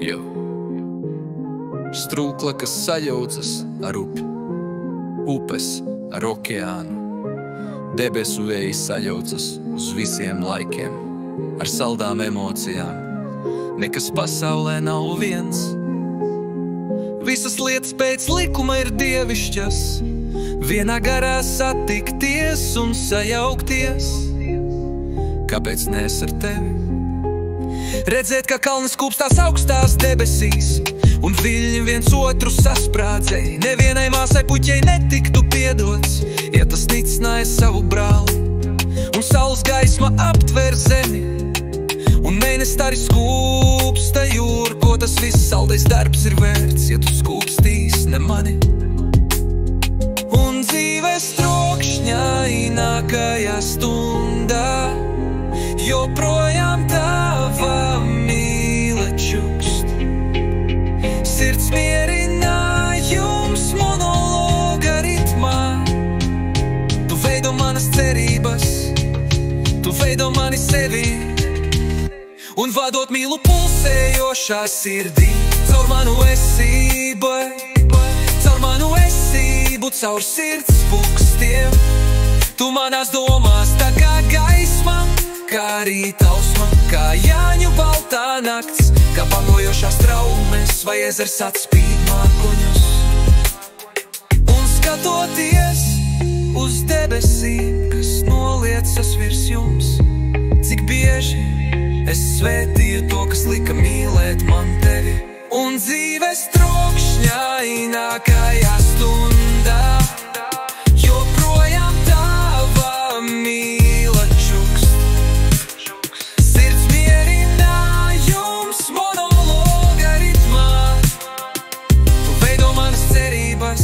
Jo. Strūkla, kas sajaucas ar upi, upes ar okeānu, debesu vēji sajaucas uz visiem laikiem, ar saldām emocijām. Nekas pasaulē nav viens. Visas lietas pēc likuma ir dievišķas, vienā garā satikties un sajaukties. Kāpēc nes ar tevi? Redzēt, ka kalnas kūpstās augstās debesīs, un viļņi viens otru sasprādzēja. Nevienai māsai puķei netiktu piedots, ja tas nicināja savu brāli. Un saules gaisma aptver zemi, un mēnestari skūpsta jūru. Ko tas viss saldais darbs ir vērts, ja tu skūpstīs ne mani? Un dzīves trokšņainākajā stundā joprojām tava mīle čukst. Sirds mierinājums monologa ritmā. Tu veido manas cerības, tu veido mani sevi, un vadot mīlu pulsējošā sirdī. Caur manu esību, caur manu esību, caur sirds pukstiem. Tu manās domās tā kā gaisma, kā rīta ausma, kā Jāņu baltā nakts, kā bangojošās traumes vai ezers atspīd mākoņus. Un skatoties uz debesīm, kas noliecas virs jums, cik bieži es svētīju to, kas lika mīlēt man tevi. Un dzīves trokšņainākajā stundā joprojām tava mīle čukst. Sirds mierinājums monologa ritmā. Tu veido manas cerības,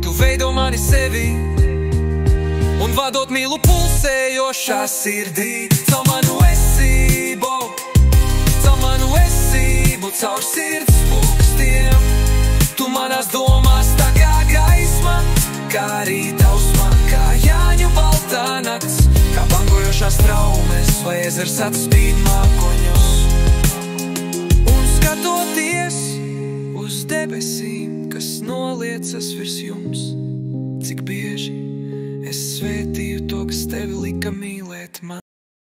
tu veido mani sevi, un vadot mīlu pulsējošā sirdī. Caur manu esību, caur manu esību, caur sirds pukstiem. Tu manās domās tā kā gaisma, kā rīta ausma, kā Jāņu baltā nakts, kā bangojošās traumes vai ezers atspīd mākoņus. Un skatoties uz debesīm, kas noliecas virs jums, cik bieži es svētīju to, kas tevi lika mīlēt man.